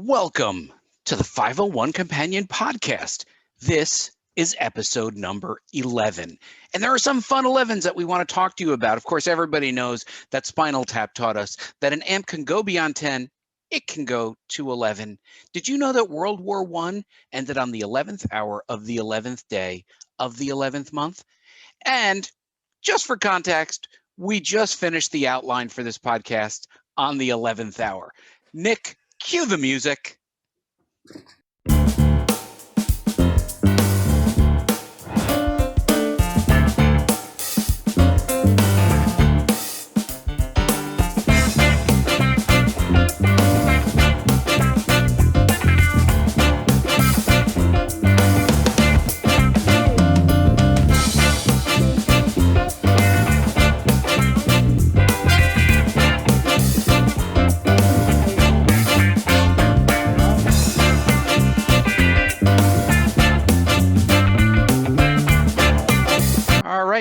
Welcome to the 501 Companion Podcast. This is episode number 11. And there are some fun 11s that we want to talk to you about. Of course, everybody knows that Spinal Tap taught us that an amp can go beyond 10. It can go to 11. Did you know that World War I ended on the 11th hour of the 11th day of the 11th month? And just for context, we just finished the outline for this podcast on the 11th hour. Nick, cue the music.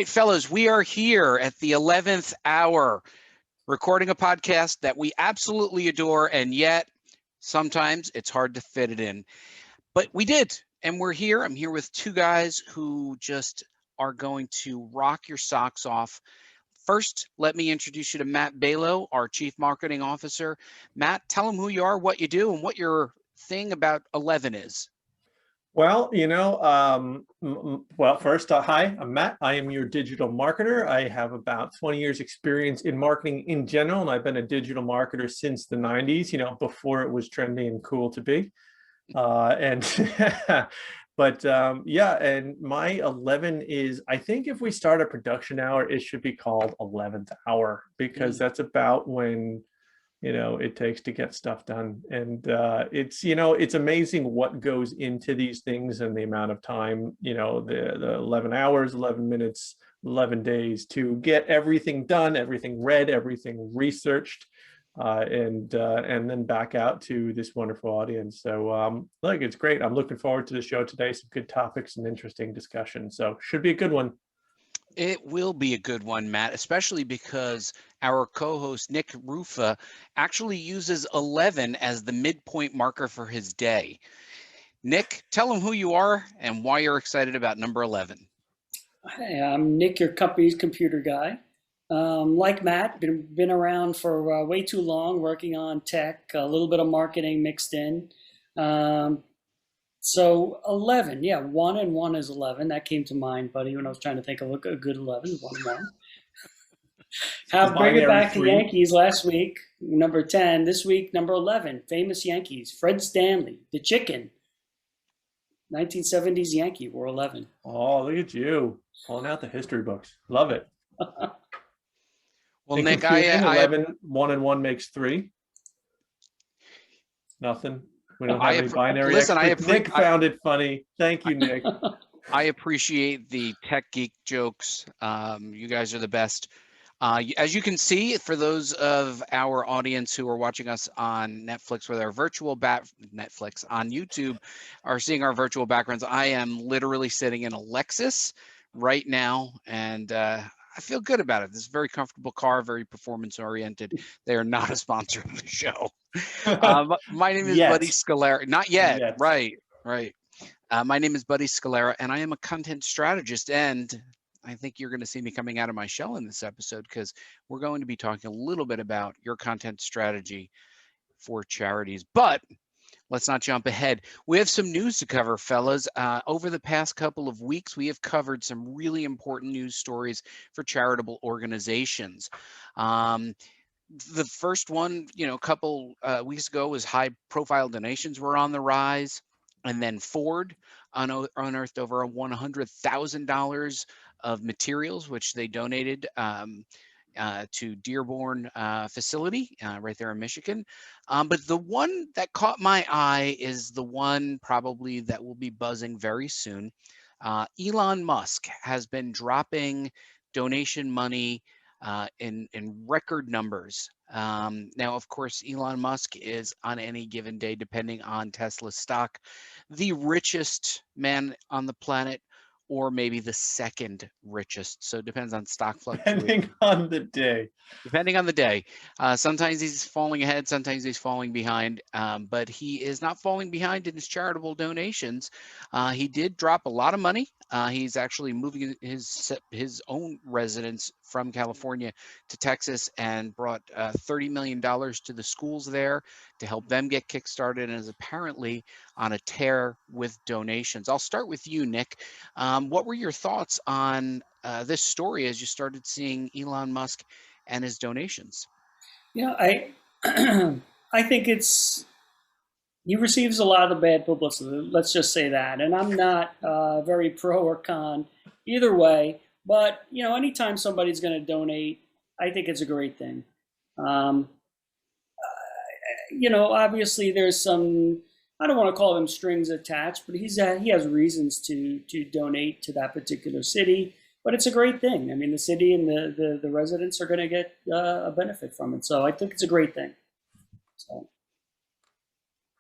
Fellas, we are here at the 11th hour recording a podcast that we absolutely adore, and yet sometimes it's hard to fit it in. But we did, and we're here. I'm here with two guys who just are going to rock your socks off. First, let me introduce you to Matt Balo, our Chief Marketing Officer. Matt, tell them who you are, what you do, and what your thing about 11 is. Well, first, hi, I'm Matt. I am your digital marketer. I have about 20 years experience in marketing in general, and I've been a digital marketer since the 90s, before it was trendy and cool to be. And my 11 is, I think if we start a production hour, it should be called 11th hour, because that's about when it takes to get stuff done. And it's amazing what goes into these things and the amount of time, the 11 hours, 11 minutes, 11 days to get everything done, everything read, everything researched, and then back out to this wonderful audience. So it's great. I'm looking forward to the show today. Some good topics and interesting discussion. So should be a good one. It will be a good one, Matt, especially because our co-host Nick Rufa actually uses 11 as the midpoint marker for his day. Nick, tell him who you are and why you're excited about number 11. Hey, I'm Nick, your company's computer guy. Like Matt, been around for way too long, working on tech, a little bit of marketing mixed in. So 11, yeah, 1 and 1 is 11. That came to mind, buddy, when I was trying to think of a good 11, 1 and 1. Bring it back to Yankees last week, number 10. This week, number 11, famous Yankees, Fred Stanley, the chicken. 1970s Yankee, we're 11. Oh, look at you, pulling out the history books. Love it. Well, Nick, 11, 1 and 1 makes 3. Nothing. We don't have any binary. Listen, Nick found it funny. Thank you, Nick. I appreciate the tech geek jokes. You guys are the best. As you can see, for those of our audience who are watching us on Netflix with our virtual Netflix on YouTube are seeing our virtual backgrounds, I am literally sitting in a Lexus right now, and I feel good about it. This is a very comfortable car, very performance oriented. They are not a sponsor of the show. My name is Buddy Scalera. Not yet. Right. My name is Buddy Scalera, and I am a content strategist. And I think you're going to see me coming out of my shell in this episode, because we're going to be talking a little bit about your content strategy for charities. But let's not jump ahead. We have some news to cover, fellas. Over the past couple of weeks, we have covered some really important news stories for charitable organizations. The first one, a couple weeks ago was high-profile donations were on the rise. And then Ford unearthed over $100,000 of materials, which they donated to Dearborn facility right there in Michigan. But the one that caught my eye is the one probably that will be buzzing very soon. Elon Musk has been dropping donation money in record numbers. Now, of course, Elon Musk is on any given day, depending on Tesla's stock, the richest man on the planet, or maybe the second richest. So it depends on stock fluctuation. Depending on the day. Depending on the day. Sometimes he's falling ahead, sometimes he's falling behind, but he is not falling behind in his charitable donations. He did drop a lot of money. He's actually moving his own residence from California to Texas and brought $30 million to the schools there to help them get kickstarted, and is apparently on a tear with donations. I'll start with you, Nick. What were your thoughts on this story as you started seeing Elon Musk and his donations? I I think he receives a lot of bad publicity. Let's just say that, and I'm not very pro or con either way. But anytime somebody's going to donate, I think it's a great thing. Um, obviously there's some. I don't want to call them strings attached, but he has reasons to donate to that particular city. But it's a great thing. I mean, the city and the residents are going to get a benefit from it. So I think it's a great thing. So.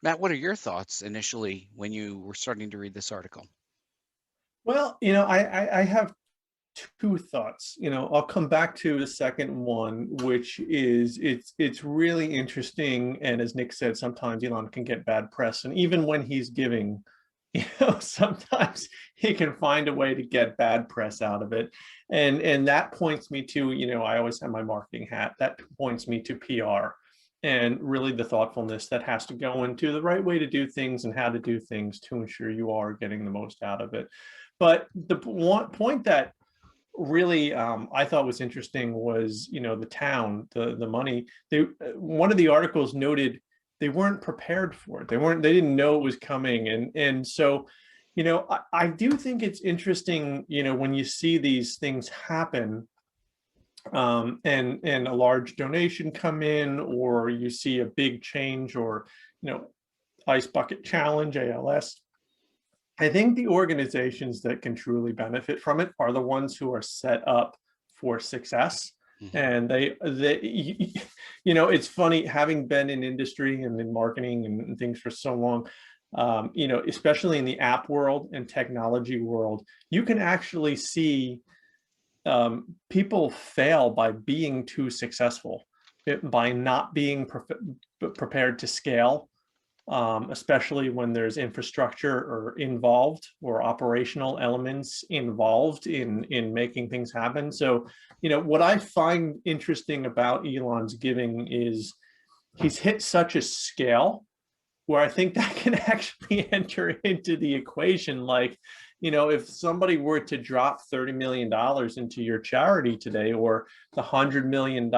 Matt, what are your thoughts initially when you were starting to read this article? Well, I have two thoughts. I'll come back to the second one, which is it's really interesting. And as Nick said, sometimes Elon can get bad press, and even when he's giving, sometimes he can find a way to get bad press out of it. And that points me to, I always have my marketing hat. That points me to PR and really the thoughtfulness that has to go into the right way to do things and how to do things to ensure you are getting the most out of it. But the one point that really I thought was interesting was, the town, the money. One of the articles noted they weren't prepared for it. They didn't know it was coming. And so, I do think it's interesting, when you see these things happen, and a large donation come in, or you see a big change, or, Ice Bucket Challenge, ALS. I think the organizations that can truly benefit from it are the ones who are set up for success. And it's funny, having been in industry and in marketing and things for so long, especially in the app world and technology world, you can actually see people fail by being too successful, by not being prepared to scale, especially when there's infrastructure or involved, or operational elements involved in making things happen. So, what I find interesting about Elon's giving is he's hit such a scale where I think that can actually enter into the equation. Like, if somebody were to drop $30 million into your charity today, or the $100 million,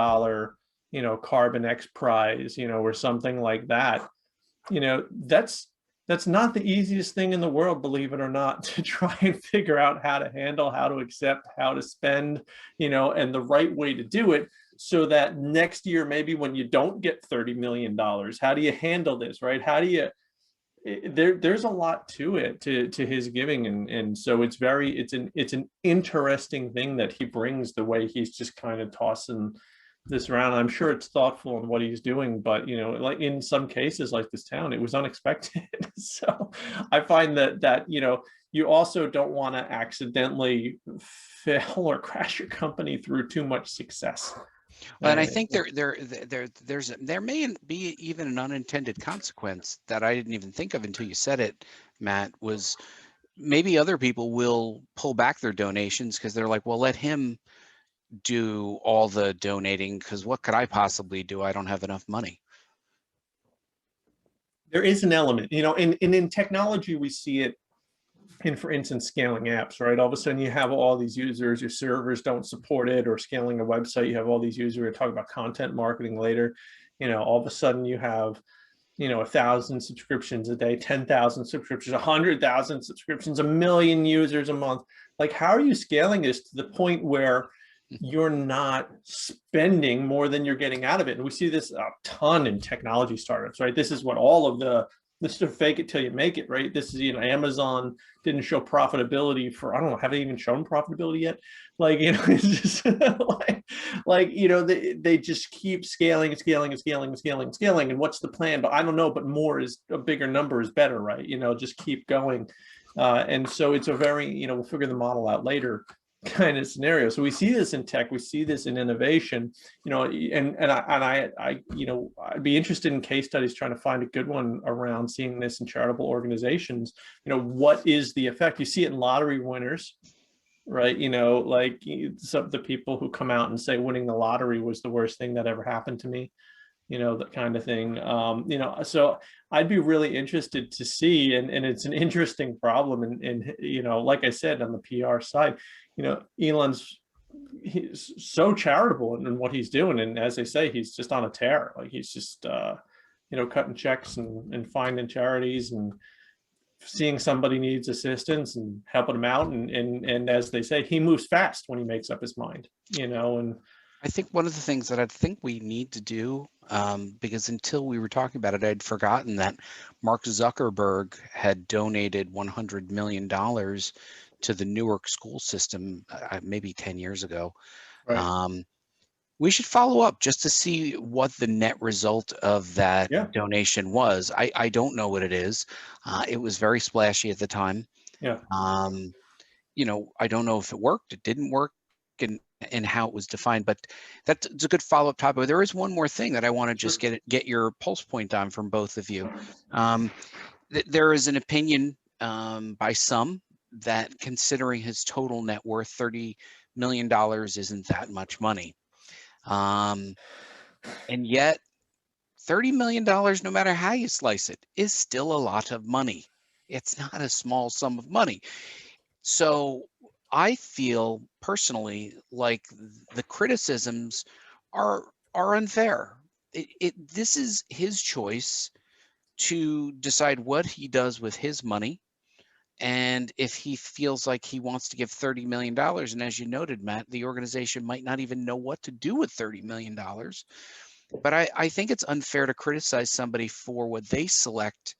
Carbon X prize, or something like that, that's not the easiest thing in the world, believe it or not, to try and figure out how to handle, how to accept, how to spend, and the right way to do it, so that next year, maybe when you don't get $30 million, how do you handle this, right? How do you, there's a lot to it, to his giving. And so it's an interesting thing that he brings, the way he's just kind of tossing this around. I'm sure it's thoughtful in what he's doing, but like in some cases, like this town, it was unexpected. So I find that you also don't want to accidentally fail or crash your company through too much success. Well, and I think there may be even an unintended consequence that I didn't even think of until you said it, Matt, was maybe other people will pull back their donations because they're like, well, let him do all the donating, because what could I possibly do? I don't have enough money. There is an element, in technology, we see it in, for instance, scaling apps, right? All of a sudden you have all these users, your servers don't support it, or scaling a website, you have all these users. We're talking about content marketing later. All of a sudden you have 1,000 subscriptions a day, 10,000 subscriptions, 100,000 subscriptions, 1 million users a month. Like, how are you scaling this to the point where you're not spending more than you're getting out of it? And we see this a ton in technology startups, right? This is what all of the this is a fake it till you make it, right? This is, Amazon didn't show profitability for, I don't know, have they even shown profitability yet? Like, it's just like, they just keep scaling and scaling and scaling and scaling and scaling. And what's the plan? But I don't know, but more is a bigger number is better, right? Just keep going. And so it's a very, we'll figure the model out later kind of scenario. So we see this in tech, we see this in innovation, I'd be interested in case studies trying to find a good one around seeing this in charitable organizations. What is the effect? You see it in lottery winners, right? Like some of the people who come out and say winning the lottery was the worst thing that ever happened to me, that kind of thing. So I'd be really interested to see, and it's an interesting problem. And like I said, on the PR side, he's so charitable in what he's doing. And as they say, he's just on a tear. Like he's just, cutting checks and finding charities and seeing somebody needs assistance and helping them out. And as they say, he moves fast when he makes up his mind, and I think one of the things that I think we need to do, because until we were talking about it, I'd forgotten that Mark Zuckerberg had donated $100 million to the Newark school system maybe 10 years ago. right. We should follow up just to see what the net result of that donation was. I don't know what it is. It was very splashy at the time. Yeah. I don't know if it worked, it didn't work, and how it was defined, but that's a good follow-up topic. There is one more thing that I want to just get your pulse point on from both of you. There is an opinion by some that considering his total net worth, $30 million isn't that much money. And yet $30 million, no matter how you slice it, is still a lot of money. It's not a small sum of money. So I feel personally like the criticisms are unfair. This is his choice to decide what he does with his money. And if he feels like he wants to give $30 million, and as you noted, Matt, the organization might not even know what to do with $30 million. But I think it's unfair to criticize somebody for what they select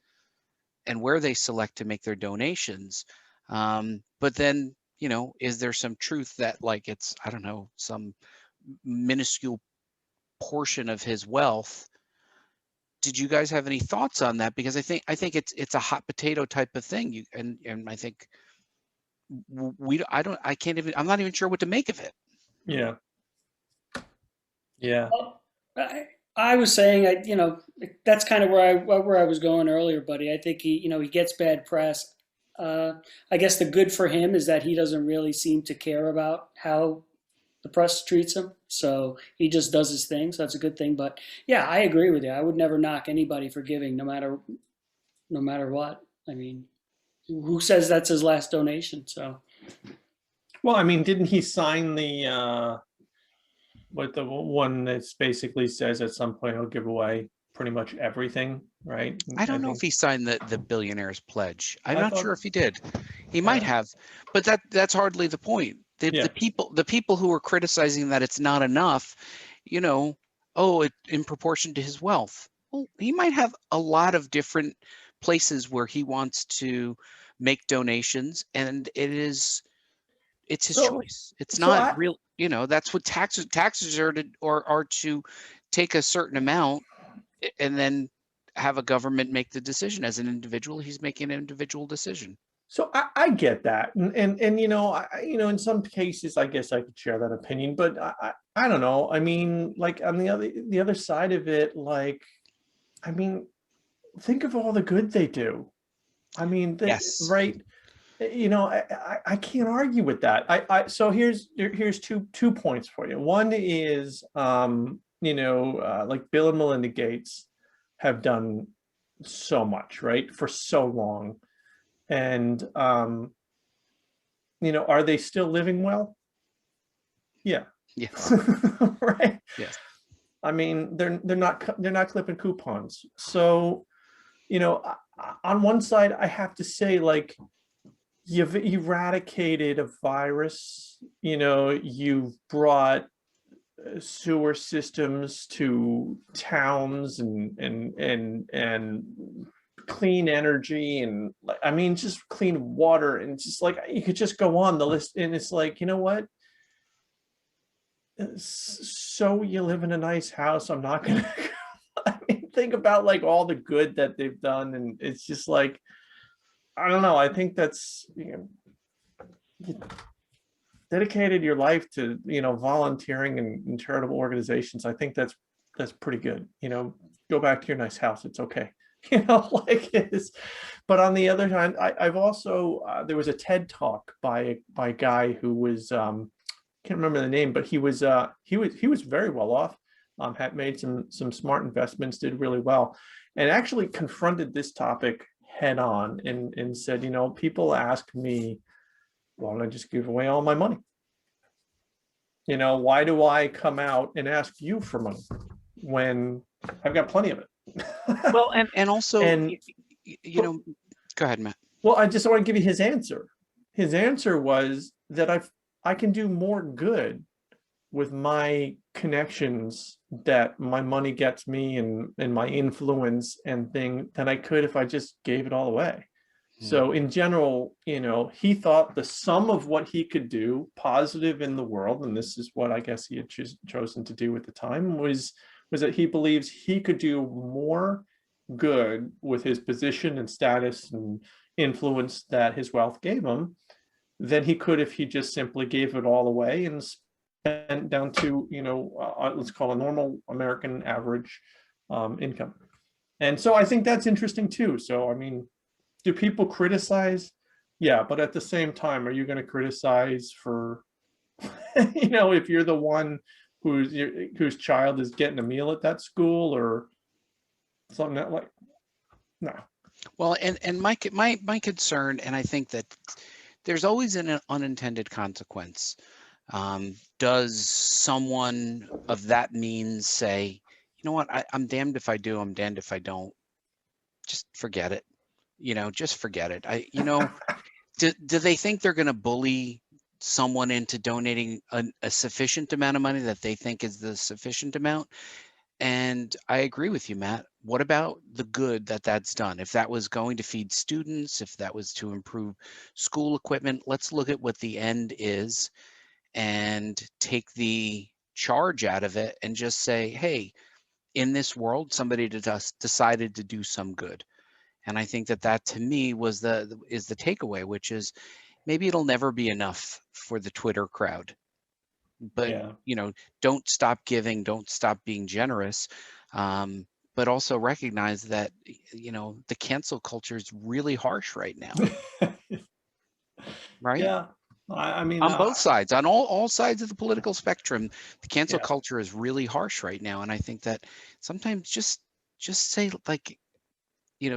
and where they select to make their donations. But then, is there some truth that like it's, I don't know, some minuscule portion of his wealth? Did you guys have any thoughts on that? Because I think it's a hot potato type of thing. And I think I'm not even sure what to make of it. Yeah. Yeah. Well, I was saying, that's kind of where I was going earlier, buddy. I think he gets bad press. I guess the good for him is that he doesn't really seem to care about how the press treats him. So he just does his thing. So that's a good thing. But yeah, I agree with you. I would never knock anybody for giving, no matter what. I mean, who says that's his last donation? So. Well, I mean, didn't he sign the one that basically says at some point he'll give away pretty much everything, right? I don't know if he signed the billionaire's pledge. I'm I not thought- sure if he did. He might have, but that's hardly the point. The people who are criticizing that it's not enough, in proportion to his wealth. Well, he might have a lot of different places where he wants to make donations, and it's his choice. It's not real. That's what taxes are to take a certain amount and then have a government make the decision. As an individual, he's making an individual decision. So I get that, and in some cases, I guess I could share that opinion, but I don't know. I mean, like on the other side of it, like, I mean, think of all the good they do. I mean, Yes. right? I can't argue with that. So here's two points for you. One is, like Bill and Melinda Gates have done so much, right, for so long. And, are they still living well? Yeah. Yes. Right. Yes. I mean, they're not clipping coupons. So, on one side, I have to say, like, you've eradicated a virus, you've brought sewer systems to towns and clean energy and I mean, just clean water, and just like you could just go on the list. And it's like, you know what? So you live in a nice house. I'm not gonna. I mean, think about like all the good that they've done, and it's just like, I don't know. I think that's, you dedicated your life to, volunteering and charitable organizations. I think that's pretty good. Go back to your nice house. It's okay. Like it's. But on the other hand, I've also there was a TED talk by a guy who was can't remember the name, but he was very well off, had made some smart investments, did really well, and actually confronted this topic head on and said, people ask me, why don't I just give away all my money? Why do I come out and ask you for money when I've got plenty of it? Well, and also, And go ahead, Matt. well, I just want to give you his answer. His answer was that I can do more good with my connections that my money gets me and my influence and thing than I could if I just gave it all away. So in general, he thought the sum of what he could do positive in the world, and this is what I guess he had chosen to do at the time, was that he believes he could do more good with his position and status and influence that his wealth gave him than he could if he just simply gave it all away and spent down to, let's call a normal American average income. And so I think that's interesting too. So, I mean, do people criticize? Yeah, but at the same time, are you going to criticize for, if you're the one whose child is getting a meal at that school or something that like, no. Well, and my concern, and I think that there's always an unintended consequence. Does someone of that means say, you know what, I'm damned if I do, I'm damned if I don't, just forget it. Just forget it. Do they think they're going to bully someone into donating a sufficient amount of money that they think is the sufficient amount? And I agree with you, Matt. What about the good that's done? If that was going to feed students, if that was to improve school equipment, let's look at what the end is and take the charge out of it and just say, hey, in this world, somebody decided to do some good. And I think that to me is the takeaway, which is maybe it'll never be enough for the Twitter crowd. But, yeah. Don't stop giving, don't stop being generous. But also recognize that, the cancel culture is really harsh right now. Right? Yeah. I mean, on both sides, on all sides of the political spectrum, the cancel culture is really harsh right now. And I think that sometimes just say, like,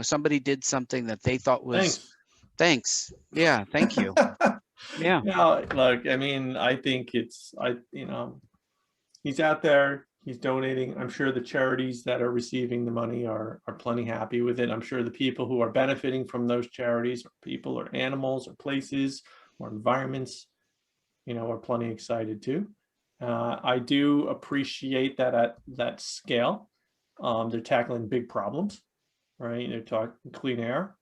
somebody did something that they thought was thanks. Yeah, thank you. Yeah. No, look, I mean, I think he's out there, he's donating. I'm sure the charities that are receiving the money are plenty happy with it. I'm sure the people who are benefiting from those charities, or people or animals or places or environments, are plenty excited too. I do appreciate that at that scale, they're tackling big problems, right? They're talking clean air,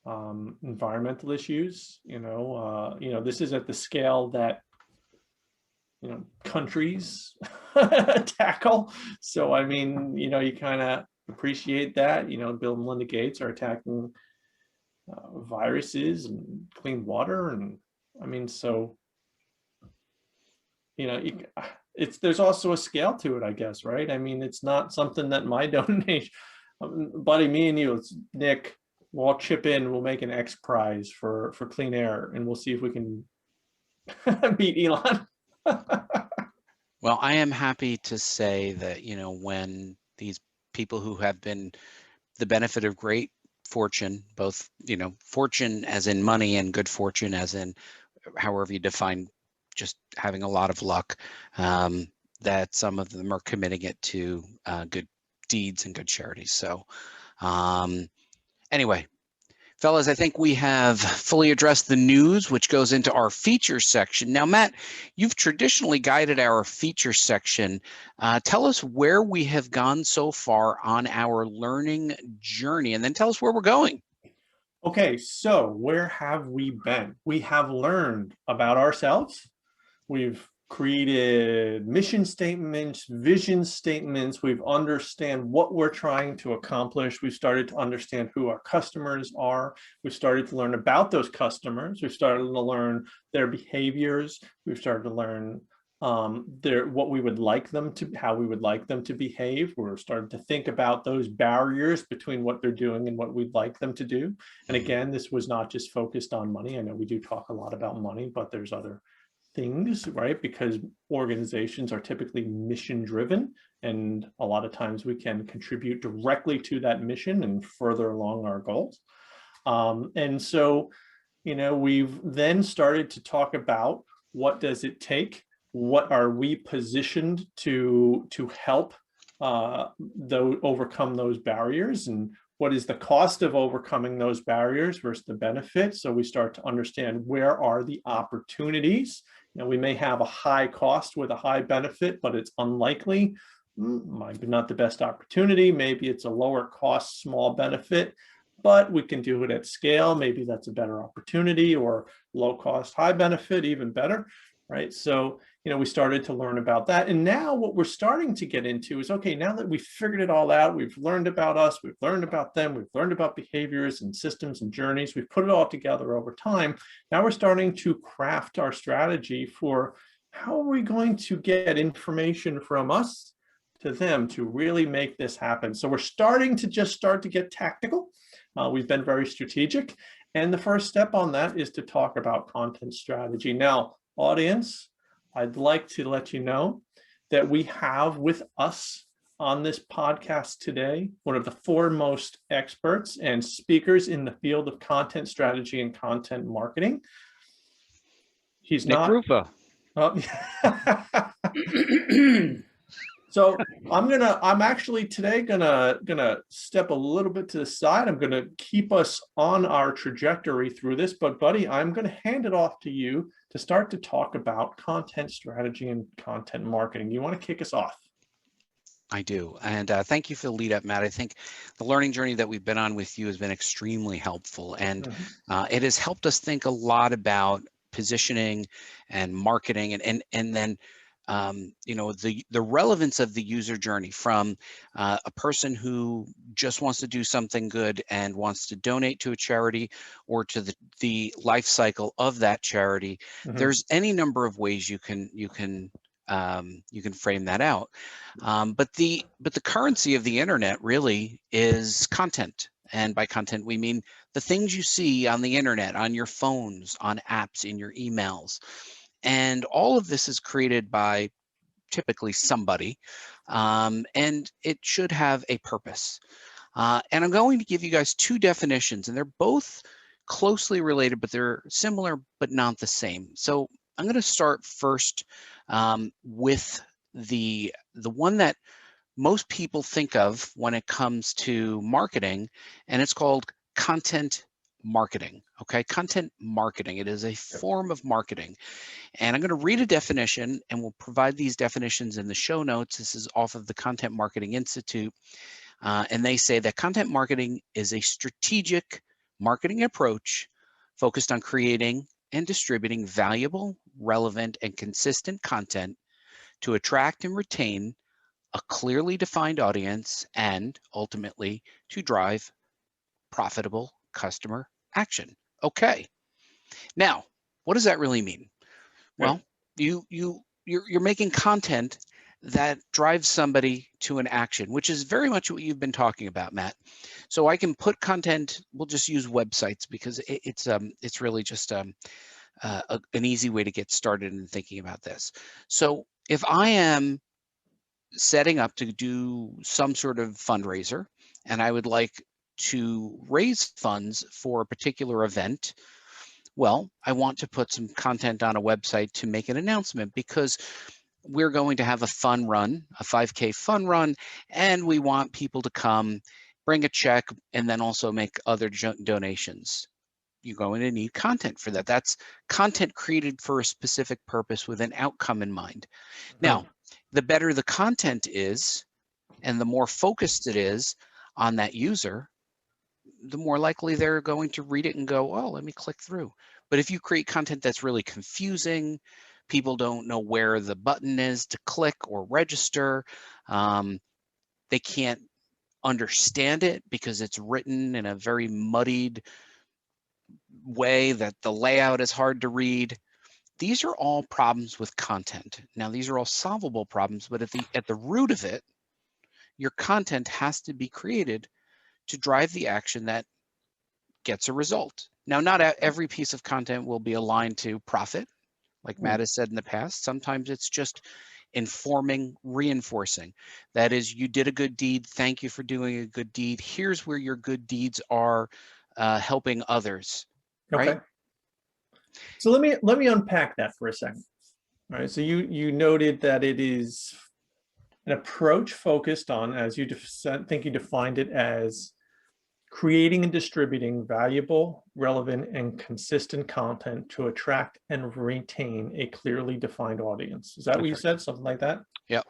environmental issues. This is at the scale that countries tackle. So I mean, you kind of appreciate that. Bill and Melinda Gates are attacking viruses and clean water, and I mean, so there's also a scale to it, I guess, right? I mean, it's not something that my donation, buddy, me and you, it's Nick, we'll all chip in, we'll make an X prize for clean air, and we'll see if we can beat Elon. Well, I am happy to say that, when these people who have been the benefit of great fortune, both, fortune as in money and good fortune as in however you define just having a lot of luck, that some of them are committing it to good deeds and good charities. So anyway, Fellas, I think we have fully addressed the news, which goes into our feature section. Now, Matt, you've traditionally guided our feature section. Tell us where we have gone so far on our learning journey, and then tell us where we're going. Okay, so where have we been? We have learned about ourselves. We've created mission statements, vision statements. We've understand what we're trying to accomplish. We've started to understand who our customers are. We've started to learn about those customers. We've started to learn their behaviors. We've started to learn what we would like them to, how we would like them to behave. We're starting to think about those barriers between what they're doing and what we'd like them to do. And again, this was not just focused on money. I know we do talk a lot about money, but there's other things, right? Because organizations are typically mission driven, and a lot of times we can contribute directly to that mission and further along our goals. And so, we've then started to talk about what does it take? What are we positioned to help overcome those barriers, and what is the cost of overcoming those barriers versus the benefit? So we start to understand where are the opportunities. We may have a high cost with a high benefit, but it's unlikely, might be not the best opportunity. Maybe it's a lower cost, small benefit, but we can do it at scale. Maybe that's a better opportunity, or low cost, high benefit, even better, right? So, we started to learn about that. And now what we're starting to get into is, okay, now that we've figured it all out, we've learned about us, we've learned about them, we've learned about behaviors and systems and journeys, we've put it all together over time. Now we're starting to craft our strategy for how are we going to get information from us to them to really make this happen. So we're starting to get tactical. We've been very strategic. And the first step on that is to talk about content strategy. Now, audience, I'd like to let you know that we have with us on this podcast today one of the foremost experts and speakers in the field of content strategy and content marketing. He's Nick not. Rufa. So I'm actually today gonna step a little bit to the side. I'm gonna keep us on our trajectory through this, but buddy, I'm gonna hand it off to you to start to talk about content strategy and content marketing. You want to kick us off? I do. And thank you for the lead up, Matt. I think the learning journey that we've been on with you has been extremely helpful. And it has helped us think a lot about positioning and marketing, and then the relevance of the user journey from a person who just wants to do something good and wants to donate to a charity, or to the life cycle of that charity. There's any number of ways you can frame that out. But the currency of the internet really is content. And by content, we mean the things you see on the internet, on your phones, on apps, in your emails. And all of this is created by typically somebody, and it should have a purpose. And I'm going to give you guys two definitions, and they're both closely related, but they're similar but not the same. So I'm going to start first with the one that most people think of when it comes to marketing, and it's called content marketing. Okay, content marketing. It is a form of marketing. And I'm going to read a definition, and we'll provide these definitions in the show notes. This is off of the Content Marketing Institute. And they say that content marketing is a strategic marketing approach focused on creating and distributing valuable, relevant, and consistent content to attract and retain a clearly defined audience, and ultimately to drive profitable customer action. Okay. Now, what does that really mean? Well, you're making content that drives somebody to an action, which is very much what you've been talking about, Matt. So I can put content. We'll just use websites because it's really just an easy way to get started in thinking about this. So if I am setting up to do some sort of fundraiser, and I would like to raise funds for a particular event, well, I want to put some content on a website to make an announcement, because we're going to have a fun run, a 5K fun run, and we want people to come bring a check, and then also make other donations. You're going to need content for that. That's content created for a specific purpose with an outcome in mind. Now, the better the content is, and the more focused it is on that user, the more likely they're going to read it and go, oh, let me click through. But if you create content that's really confusing, people don't know where the button is to click or register, they can't understand it because it's written in a very muddied way that the layout is hard to read. These are all problems with content. Now, these are all solvable problems, but at the root of it, your content has to be created to drive the action that gets a result. Now, not every piece of content will be aligned to profit, like Matt has said in the past. Sometimes it's just informing, reinforcing. That is, you did a good deed. Thank you for doing a good deed. Here's where your good deeds are helping others. Okay. Right? So let me unpack that for a second. All right. So you noted that it is an approach focused on, as you think you defined it as, creating and distributing valuable, relevant, and consistent content to attract and retain a clearly defined audience. Is that what you said? Something like that? Yep.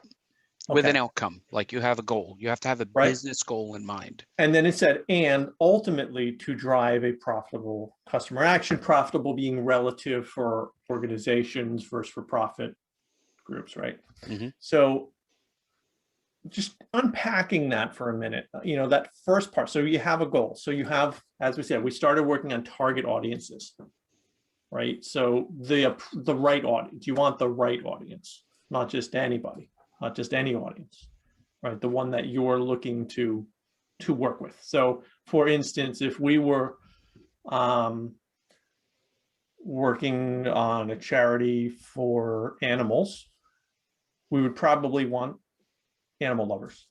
Okay. With an outcome, like you have a goal. You have to have a business goal in mind. And then it said, and ultimately to drive a profitable customer action, profitable being relative for organizations versus for profit groups, right? Mm-hmm. So just unpacking that for a minute, that first part. So you have a goal. So you have, as we said, we started working on target audiences, right? So the right audience, you want the right audience, not just anybody, not just any audience, right? The one that you're looking to work with. So for instance, if we were working on a charity for animals, we would probably want animal lovers.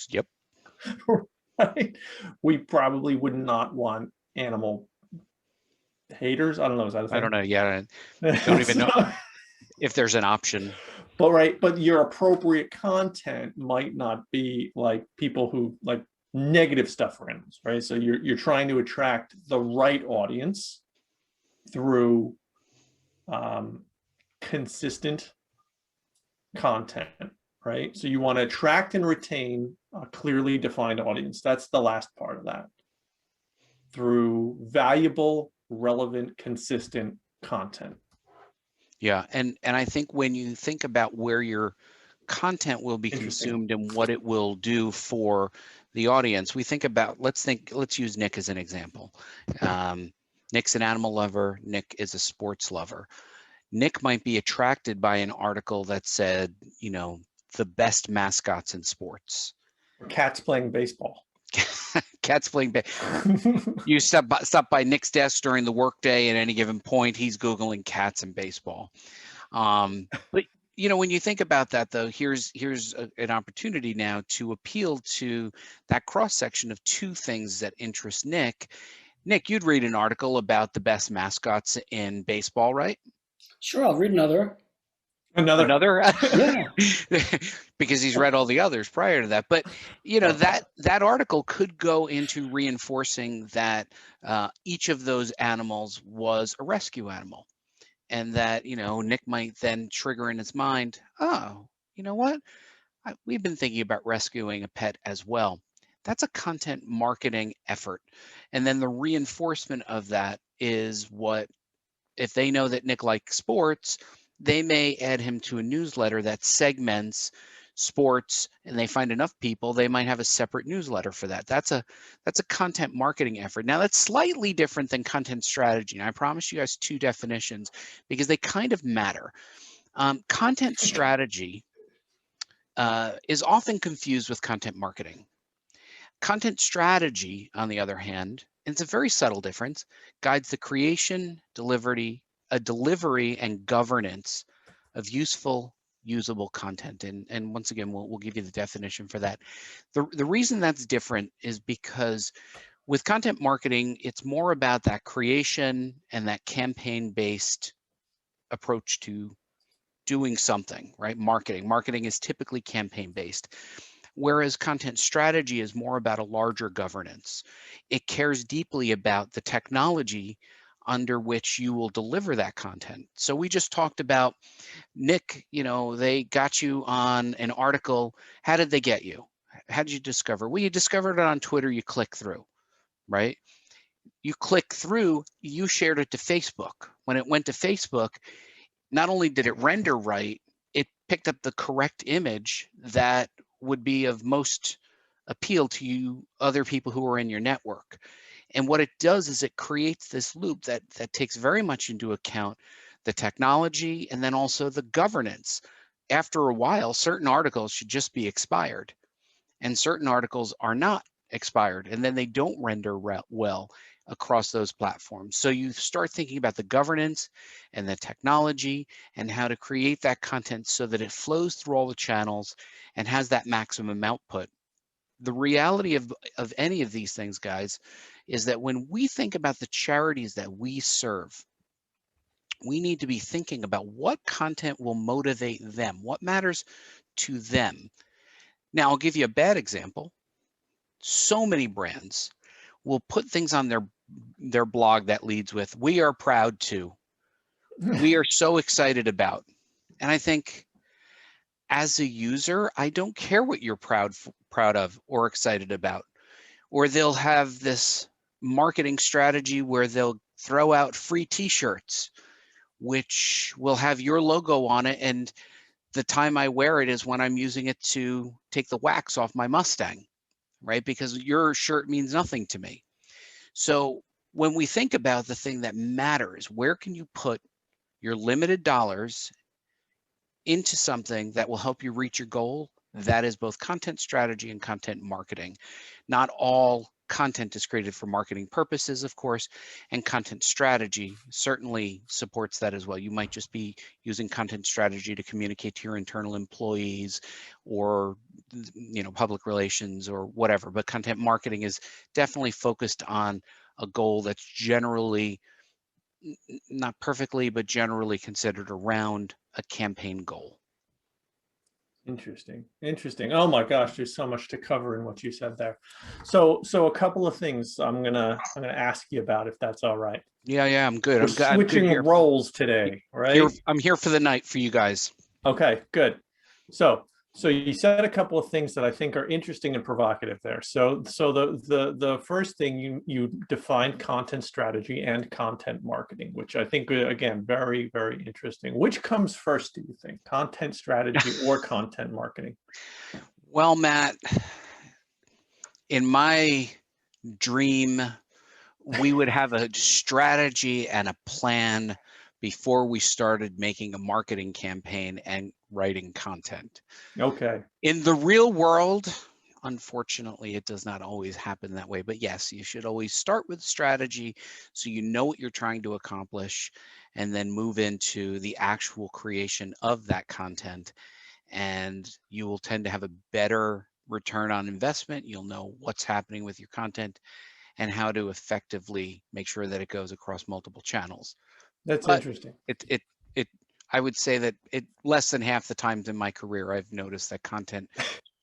Yep. Right? We probably would not want animal haters. I don't know. Is that a thing? I don't know. Yeah. I don't even know if there's an option. But your appropriate content might not be like people who like negative stuff for animals, right? So you're trying to attract the right audience through consistent content, right? So you want to attract and retain a clearly defined audience. That's the last part of that. Through valuable, relevant, consistent content. Yeah, and I think when you think about where your content will be consumed and what it will do for the audience, we think about, let's use Nick as an example. Nick's an animal lover. Nick is a sports lover. Nick might be attracted by an article that said, the best mascots in sports. Or cats playing baseball. Cats playing You stop by Nick's desk during the workday at any given point, he's Googling cats and baseball. But when you think about that, though, here's an opportunity now to appeal to that cross section of two things that interest Nick. Nick, you'd read an article about the best mascots in baseball, right? Sure, I'll read another. Another? Yeah. Because he's read all the others prior to that. But that article could go into reinforcing that each of those animals was a rescue animal, and that Nick might then trigger in his mind, oh, you know what? We've been thinking about rescuing a pet as well. That's a content marketing effort, and then the reinforcement of that is what, if they know that Nick likes sports, they may add him to a newsletter that segments sports, and they find enough people, they might have a separate newsletter for that. That's a content marketing effort. Now, that's slightly different than content strategy. And I promise you guys two definitions because they kind of matter. Content strategy is often confused with content marketing. Content strategy, on the other hand, and it's a very subtle difference, guides the creation, delivery, and governance of useful, usable content. And once again, we'll give you the definition for that. The reason that's different is because with content marketing, it's more about that creation and that campaign-based approach to doing something, right? Marketing is typically campaign-based. Whereas content strategy is more about a larger governance. It cares deeply about the technology under which you will deliver that content. So we just talked about Nick, they got you on an article. How did they get you? How did you discover? Well, you discovered it on Twitter, you click through, right? You click through, you shared it to Facebook. When it went to Facebook, not only did it render right, it picked up the correct image that would be of most appeal to you, other people who are in your network. And what it does is it creates this loop that takes very much into account the technology and then also the governance. After a while, certain articles should just be expired and certain articles are not expired, and then they don't render well across those platforms. So you start thinking about the governance and the technology and how to create that content so that it flows through all the channels and has that maximum output. The reality of any of these things, guys, is that when we think about the charities that we serve, we need to be thinking about what content will motivate them, what matters to them. Now, I'll give you a bad example. So many brands will put things on their blog that leads with, "We are proud to," "We are so excited about." And I think as a user, I don't care what you're proud of or excited about. Or they'll have this marketing strategy where they'll throw out free t-shirts, which will have your logo on it. And the time I wear it is when I'm using it to take the wax off my Mustang, right? Because your shirt means nothing to me. So when we think about the thing that matters, where can you put your limited dollars into something that will help you reach your goal? That is both content strategy and content marketing. Not all content is created for marketing purposes, of course, and content strategy certainly supports that as well. You might just be using content strategy to communicate to your internal employees or public relations or whatever, but content marketing is definitely focused on a goal that's generally, not perfectly, but generally considered around a campaign goal. Interesting. Oh my gosh, there's so much to cover in what you said there. So a couple of things I'm gonna ask you about, if that's all right. Yeah, I'm good. We're switching roles today, right? I'm here for the night for you guys. Okay, good. So you said a couple of things that I think are interesting and provocative there. So the first thing, you defined content strategy and content marketing, which I think, again, very, very interesting. Which comes first, do you think? Content strategy or content marketing? Well, Matt, in my dream, we would have a strategy and a plan before we started making a marketing campaign and writing content. Okay. In the real world, unfortunately, it does not always happen that way. But yes, you should always start with strategy so you know what you're trying to accomplish, and then move into the actual creation of that content. And you will tend to have a better return on investment. You'll know what's happening with your content and how to effectively make sure that it goes across multiple channels. That's But interesting. I would say that less than half the times in my career, I've noticed that content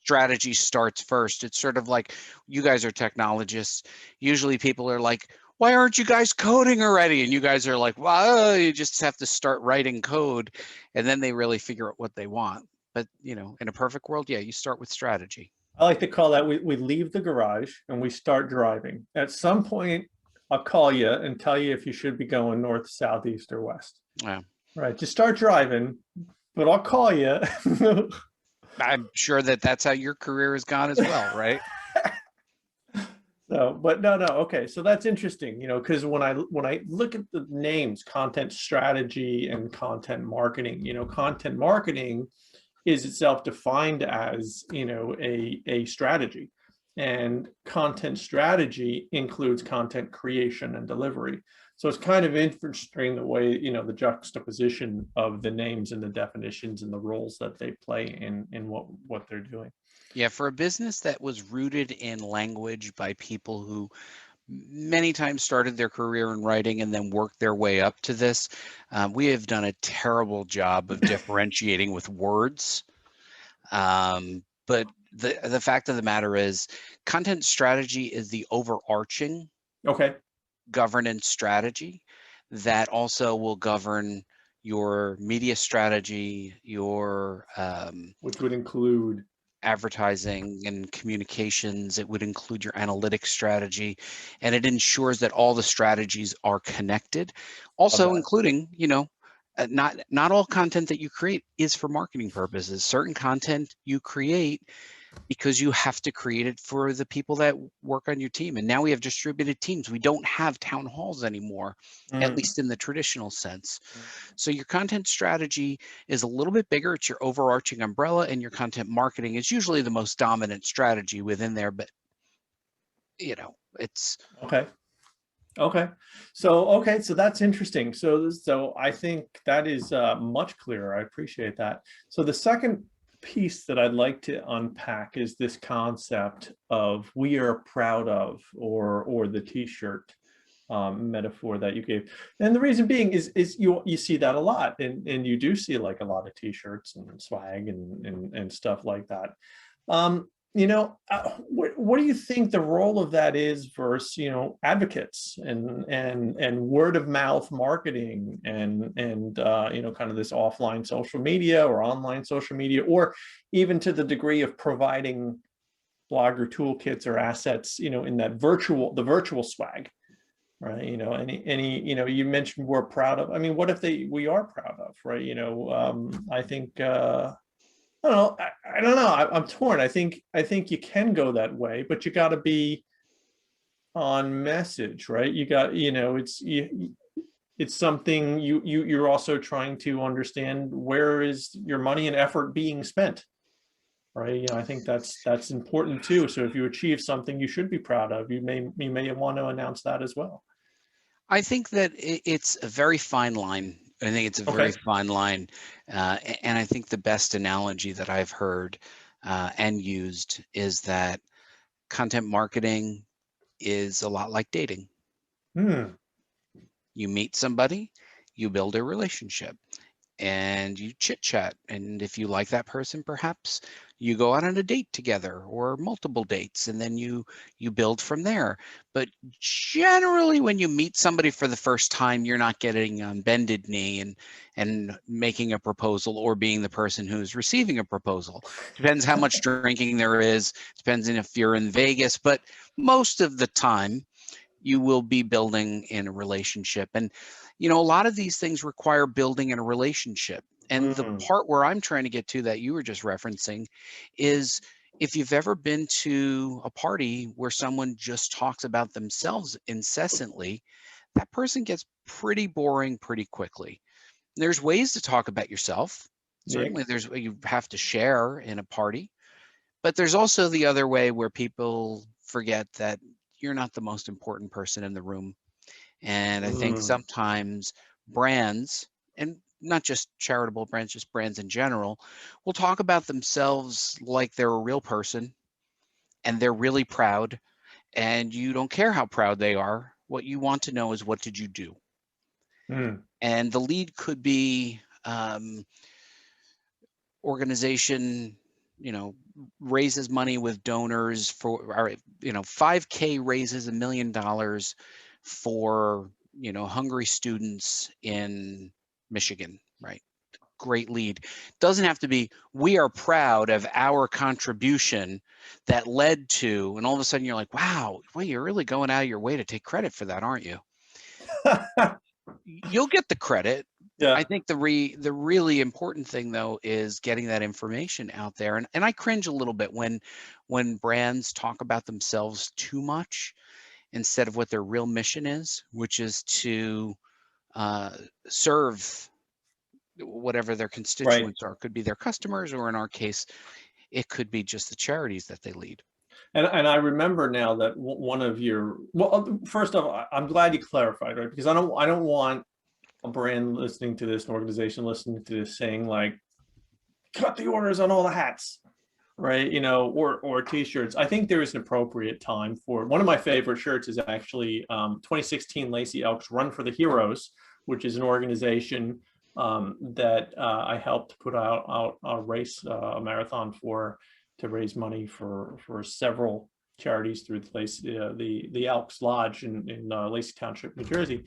strategy starts first. It's sort of like, you guys are technologists. Usually people are like, "Why aren't you guys coding already?" And you guys are like, "Well, you just have to start writing code." And then they really figure out what they want. But, in a perfect world, yeah, you start with strategy. I like to call that, we leave the garage and we start driving. At some point, I'll call you and tell you if you should be going north, south, east, or west. Yeah. Right. Just start driving, but I'll call you. I'm sure that's how your career has gone as well, right? So, but no. Okay. So that's interesting, because when I look at the names, content strategy and content marketing, content marketing is itself defined as, a strategy, and content strategy includes content creation and delivery. So it's kind of interesting the way, the juxtaposition of the names and the definitions and the roles that they play in what they're doing. Yeah, for a business that was rooted in language by people who many times started their career in writing and then worked their way up to this, we have done a terrible job of differentiating with words. But the fact of the matter is, content strategy is the overarching Okay. governance strategy that also will govern your media strategy, your Which would include advertising and communications. It would include your analytics strategy, and it ensures that all the strategies are connected. Also, including, not all content that you create is for marketing purposes. Certain content you create because you have to create it for the people that work on your team. And now we have distributed teams. We don't have town halls anymore, at least in the traditional sense. So your content strategy is a little bit bigger. It's your overarching umbrella, and your content marketing is usually the most dominant strategy within there. But, it's Okay. Okay. So that's interesting. So I think that is much clearer. I appreciate that. So the second piece that I'd like to unpack is this concept of "we are proud of," or the T-shirt metaphor that you gave. And the reason being is you see that a lot, and you do see like a lot of T-shirts and swag and stuff like that. What do you think the role of that is versus, advocates and word of mouth marketing and kind of this offline social media or online social media, or even to the degree of providing blogger toolkits or assets, in that the virtual swag, right? You mentioned we're proud of. I mean, what if we are proud of, right? I think, I don't know. I don't know. I'm torn. I think you can go that way, but you got to be on message, right? You got, it's something you're also trying to understand, where is your money and effort being spent, right? I think that's important too. So if you achieve something you should be proud of, you may want to announce that as well. I think that it's a very fine line. I think it's a very fine line. And I think the best analogy that I've heard and used is that content marketing is a lot like dating. You meet somebody, you build a relationship, and you chit chat. And if you like that person, perhaps you go out on a date together or multiple dates, and then you build from there. But generally, when you meet somebody for the first time, you're not getting on bended knee and making a proposal, or being the person who's receiving a proposal. Depends how much drinking there is. Depends on if you're in Vegas, but most of the time you will be building in a relationship. And a lot of these things require building in a relationship. And the part where I'm trying to get to, that you were just referencing, is if you've ever been to a party where someone just talks about themselves incessantly, that person gets pretty boring pretty quickly. There's ways to talk about yourself. Certainly you have to share in a party, but there's also the other way where people forget that you're not the most important person in the room. And I think sometimes brands, and not just charitable brands, just brands in general, will talk about themselves like they're a real person and they're really proud, and you don't care how proud they are. What you want to know is, what did you do? And the lead could be organization, raises money with donors for, all right, 5K raises $1 million for, hungry students in Michigan, right? Great lead. Doesn't have to be, we are proud of our contribution that led to, and all of a sudden you're like, wow, well, you're really going out of your way to take credit for that, aren't you? You'll get the credit. Yeah. I think the really important thing, though, is getting that information out there. And I cringe a little bit when brands talk about themselves too much instead of what their real mission is, which is to serve whatever their constituents are. It could be their customers, or in our case, it could be just the charities that they lead. And I remember now that one of your, well, first off, I'm glad you clarified, right? Because I don't want a brand listening to this, an organization listening to this, saying like, cut the orders on all the hats, right? Or T-shirts. I think there is an appropriate time for, one of my favorite shirts is actually 2016 Lacey Elk's Run for the Heroes, which is an organization that I helped put out a race, a marathon for to raise money for several charities through the Elks Lodge in Lacey Township, New Jersey.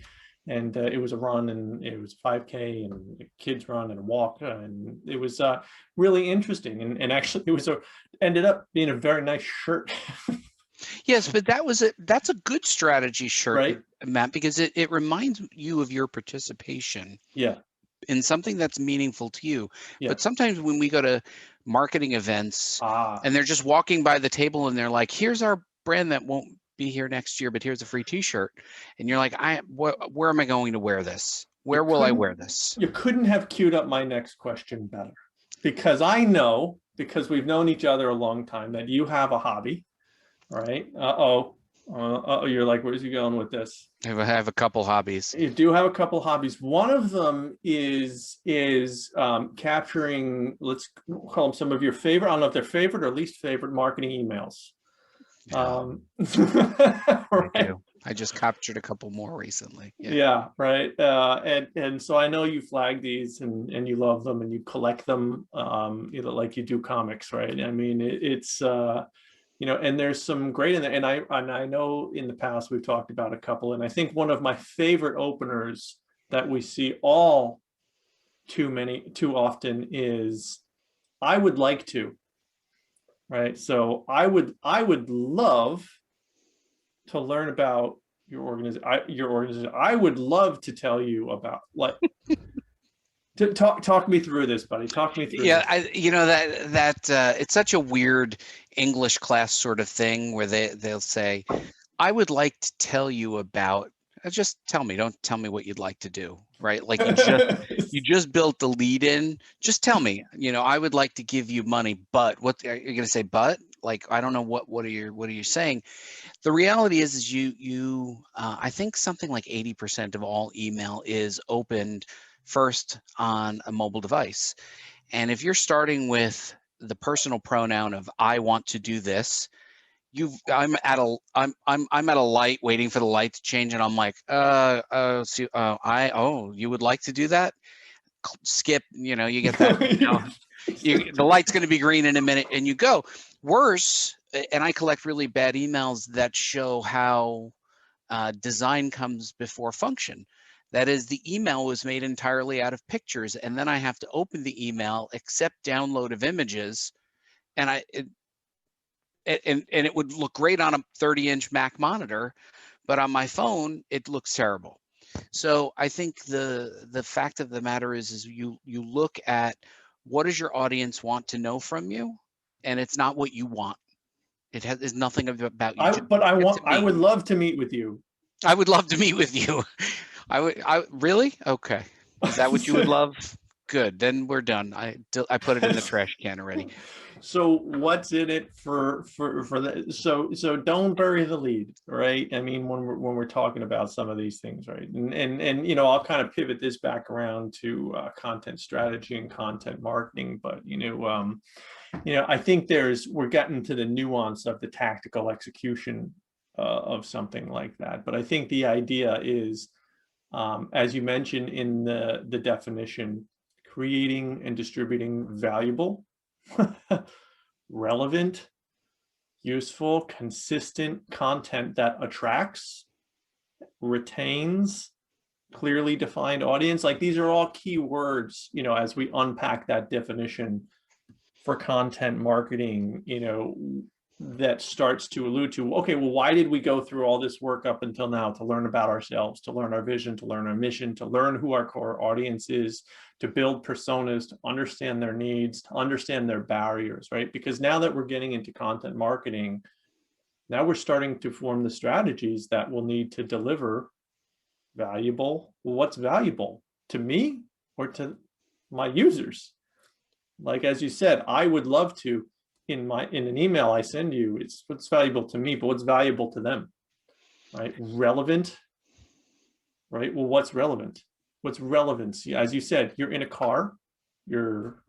And it was a run, and it was 5K and a kids run and a walk, and it was really interesting. And actually, it was ended up being a very nice shirt. Yes, but that's a good strategy shirt, Right. Matt, because it reminds you of your participation Yeah. in something that's meaningful to you. Yeah. But sometimes when we go to marketing events and they're just walking by the table and they're like, here's our brand that won't be here next year, but here's a free t-shirt. And you're like, where am I going to wear this? Where will I wear this? You couldn't have queued up my next question better, because I know, because we've known each other a long time, that you have a hobby, right? You're like, where's he going with this? I have a couple hobbies. You do have a couple hobbies. One of them is capturing, let's call them some of your favorite, I don't know if they're favorite or least favorite marketing emails. Right. I just captured a couple more recently. Yeah, right. And so I know you flag these and you love them and you collect them, like you do comics, right? I mean, it's and there's some great in there. And I know in the past we've talked about a couple, and I think one of my favorite openers that we see all too often is, I would like to. Right. So I would love to learn about your organization. I would love to tell you about, like, to talk me through this, buddy. Talk me through. Yeah, that it's such a weird English class sort of thing where they'll say, I would like to tell you about, just tell me, don't tell me what you'd like to do, right? Like you just built the lead in. Just tell me, I would like to give you money, but what are you going to say? But, like, I don't know what are you saying? The reality is you I think something like 80% of all email is opened first on a mobile device. And if you're starting with the personal pronoun of I want to do this, I'm at a light waiting for the light to change, and I'm like, you would like to do that? Skip, you get that. The light's going to be green in a minute, and you go. Worse, and I collect really bad emails that show how design comes before function. That is, the email was made entirely out of pictures, and then I have to open the email, accept download of images, and it would look great on a 30-inch Mac monitor, but on my phone it looks terrible. So I think the fact of the matter is you look at what does your audience want to know from you, and it's not what you want. There's nothing about you. I would love to meet with you. I would love to meet with you. I really? Okay. Is that what you would love? Good. Then we're done. I put it in the trash can already. So what's in it for that? So don't bury the lead, right? I mean, when we're talking about some of these things, right? And I'll kind of pivot this back around to content strategy and content marketing, but I think we're getting to the nuance of the tactical execution of something like that. But I think the idea is, as you mentioned in the definition, creating and distributing valuable, relevant, useful, consistent content that attracts, retains, clearly defined audience. Like, these are all key words, as we unpack that definition for content marketing, that starts to allude to, okay, well, why did we go through all this work up until now to learn about ourselves, to learn our vision, to learn our mission, to learn who our core audience is, to build personas, to understand their needs, to understand their barriers, right? Because now that we're getting into content marketing, now we're starting to form the strategies that will need to deliver valuable. What's valuable to me or to my users? Like, as you said, I would love to, in an email I send you, it's what's valuable to me, but what's valuable to them, right? Relevant, right? Well, what's relevant? What's relevancy? As you said, you're in a car, you're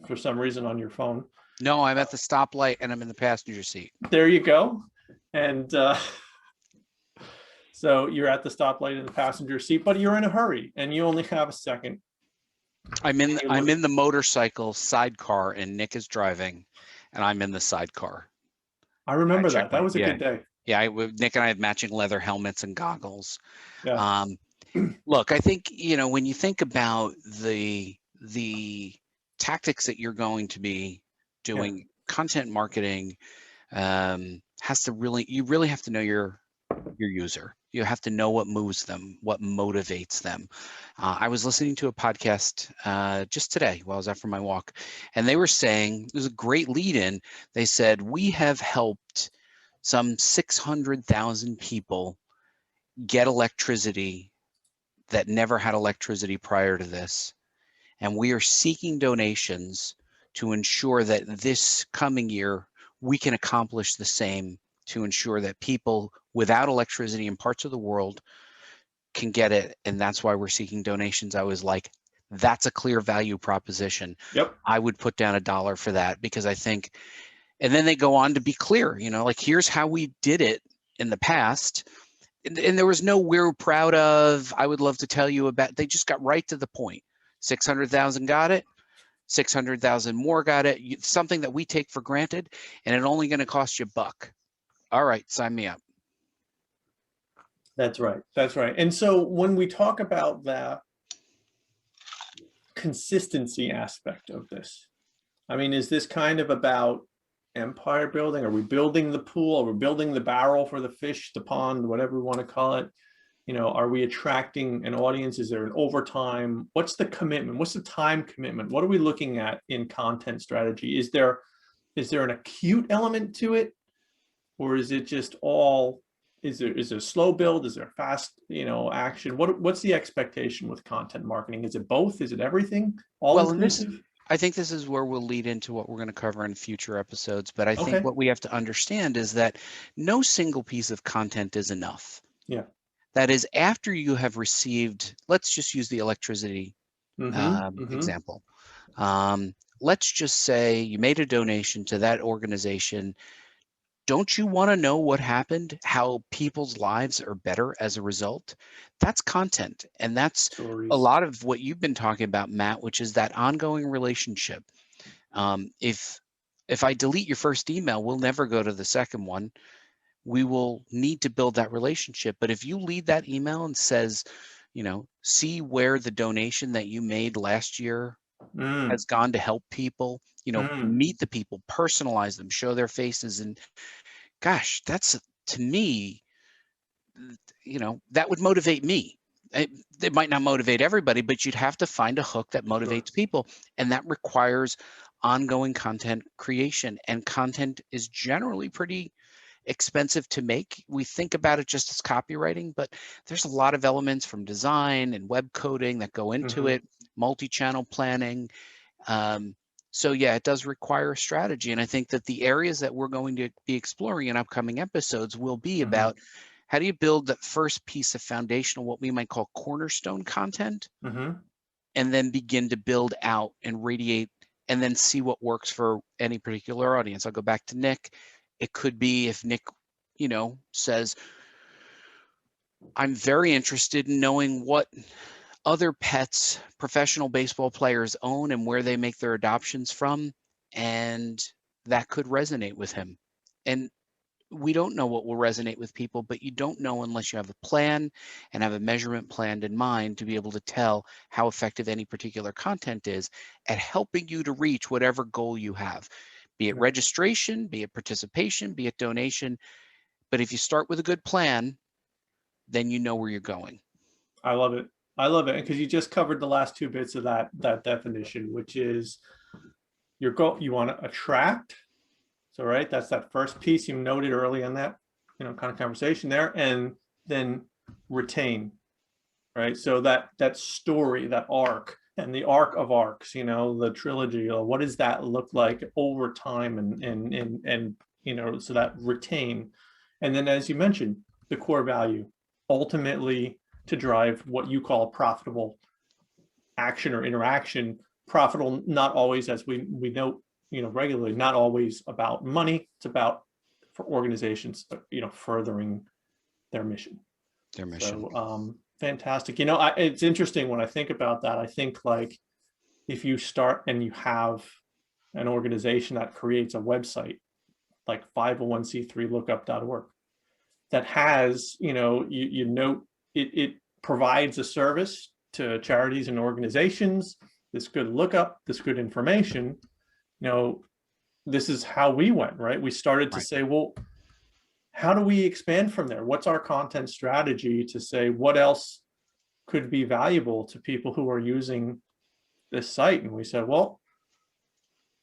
for some reason on your phone. No, I'm at the stoplight and I'm in the passenger seat. There you go. And so you're at the stoplight in the passenger seat, but you're in a hurry and you only have a second. I'm in the motorcycle sidecar and Nick is driving. and I'm in the sidecar. I remember check that. That was a good day. Yeah, Nick and I have matching leather helmets and goggles. Yeah. Look, I think, when you think about the tactics that you're going to be doing, content marketing you really have to know your user. You have to know what moves them, what motivates them. I was listening to a podcast just today while I was out for my walk, and they were saying, it was a great lead in. They said, we have helped some 600,000 people get electricity that never had electricity prior to this. And we are seeking donations to ensure that this coming year, we can accomplish the same, to ensure that people without electricity in parts of the world can get it. And that's why we're seeking donations. I was like, that's a clear value proposition. Yep. I would put down $1 for that, because I think, and then they go on to be clear, like, here's how we did it in the past. And there was no we're proud of, I would love to tell you about. They just got right to the point. 600,000 got it. 600,000 more got it. Something that we take for granted, and it's only going to cost you $1. All right, sign me up. That's right. That's right. And so when we talk about that consistency aspect of this, I mean, is this kind of about empire building? Are we building the pool? Are we building the barrel for the fish, the pond, whatever we want to call it? Are we attracting an audience? Is there an overtime? What's the commitment? What's the time commitment? What are we looking at in content strategy? Is there an acute element to it? Or is it just all, is there a slow build? Is there fast, action? What's the expectation with content marketing? Is it both? Is it everything? All inclusive? I think this is where we'll lead into what we're going to cover in future episodes. But I think Okay. what we have to understand is that no single piece of content is enough. Yeah. That is, after you have received, let's just use the electricity example. Let's just say you made a donation to that organization. Don't you want to know what happened, how people's lives are better as a result? That's content. And that's Stories. a lot of what you've been talking about, Matt, which is that ongoing relationship. If I delete your first email, we'll never go to the second one. We will need to build that relationship. But if you lead that email and says, see where the donation that you made last year has gone to help people, meet the people, personalize them, show their faces. And gosh, that's, to me, that would motivate me. It might not motivate everybody, but you'd have to find a hook that motivates people. And that requires ongoing content creation. And content is generally pretty expensive to make. We think about it just as copywriting, but there's a lot of elements from design and web coding that go into it, multi-channel planning. So yeah, it does require a strategy. And I think that the areas that we're going to be exploring in upcoming episodes will be about how do you build that first piece of foundational, what we might call cornerstone content, and then begin to build out and radiate, and then see what works for any particular audience. I'll go back to Nick. It could be if Nick, says, I'm very interested in knowing what other pets professional baseball players own and where they make their adoptions from, and that could resonate with him. And we don't know what will resonate with people, but you don't know unless you have a plan and have a measurement plan in mind to be able to tell how effective any particular content is at helping you to reach whatever goal you have, be it registration, be it participation, be it donation. But if you start with a good plan, then you know where you're going. I love it. I love it, because you just covered the last two bits of that definition, which is your goal. You want to attract. So, right, that's that first piece you noted early on that, kind of conversation there, and then retain, right? So that story, that arc, and the arc of arcs, the trilogy, what does that look like over time, and so that retain, and then, as you mentioned, the core value, ultimately to drive what you call profitable action or interaction. Profitable, not always, as we know, regularly, not always about money. It's about, for organizations, furthering their mission. So, fantastic. It's interesting when I think about that. I think, like, if you start and you have an organization that creates a website like 501c3lookup.org that has, you note it provides a service to charities and organizations, this good lookup, this good information, this is how we went, right? We started to say, well, how do we expand from there? What's our content strategy to say what else could be valuable to people who are using this site? And we said, well,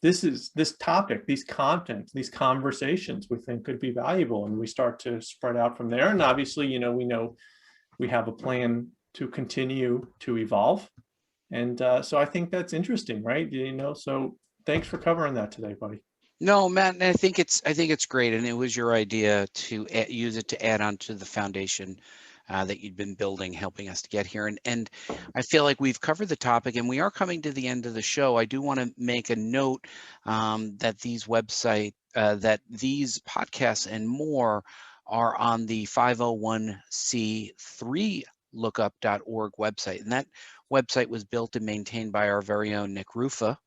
this topic, these content, these conversations we think could be valuable. And we start to spread out from there. And obviously, we know we have a plan to continue to evolve. And so I think that's interesting, right? So thanks for covering that today, buddy. No, Matt, and I think it's great, and it was your idea to use it to add on to the foundation that you'd been building, helping us to get here. And I feel like we've covered the topic, and we are coming to the end of the show. I do want to make a note that these podcasts and more are on the 501c3lookup.org website, and that website was built and maintained by our very own Nick Rufa.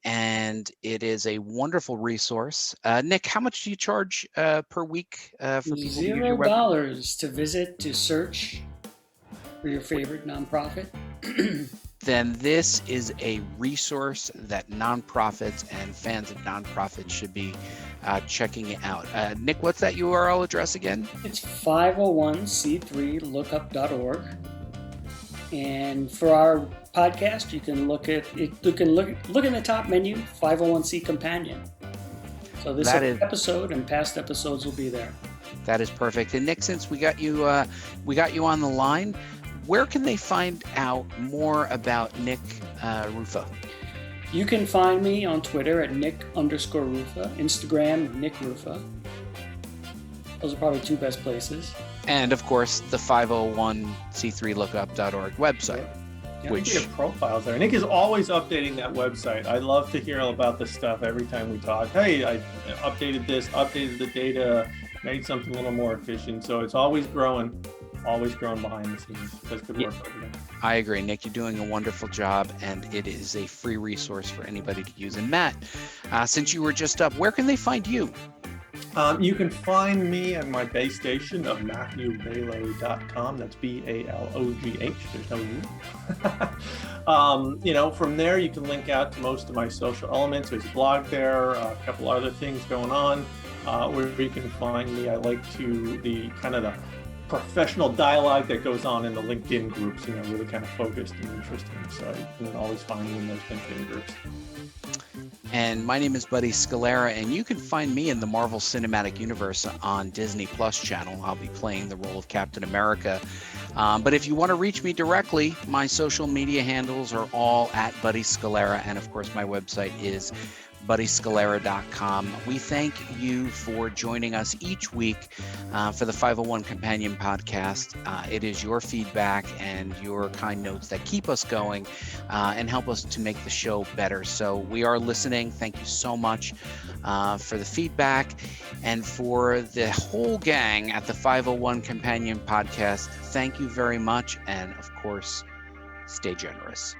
And it is a wonderful resource. Nick, how much do you charge per week for people to use your website? $0 to visit, to search for your favorite nonprofit. Then this is a resource that nonprofits and fans of nonprofits should be checking it out. Nick, what's that URL address again? It's 501c3lookup.org. And for our podcast, you can look at it. You can look in the top menu, 501c Companion. So this episode and past episodes will be there. That is perfect. And Nick, since we got you on the line, where can they find out more about Nick Rufa? You can find me on Twitter at Nick_Rufa, Instagram Nick Rufa. Those are probably two best places. And of course, the 501c3lookup.org website. Yeah, which have profiles there. Nick is always updating that website. I love to hear about this stuff every time we talk. Hey, I updated this, updated the data, made something a little more efficient. So it's always growing behind the scenes. That's good work over there. I agree, Nick. You're doing a wonderful job, and it is a free resource for anybody to use. And Matt, since you were just up, where can they find you? You can find me at my base station of MatthewBalogh.com. That's BALOGH. There's no U. From there, you can link out to most of my social elements. There's a blog there, a couple other things going on where you can find me. I like the professional dialogue that goes on in the LinkedIn groups, really kind of focused and interesting. So you can always find me in those LinkedIn groups. And my name is Buddy Scalera, and you can find me in the Marvel Cinematic Universe on Disney Plus channel. I'll be playing the role of Captain America. But if you want to reach me directly, my social media handles are all at Buddy Scalera, and of course my website is buddyscalera.com. We thank you for joining us each week for the 501 Companion podcast. It is your feedback and your kind notes that keep us going and help us to make the show better. So we are listening. Thank you so much for the feedback. And for the whole gang at the 501 Companion podcast, thank you very much. And of course, stay generous.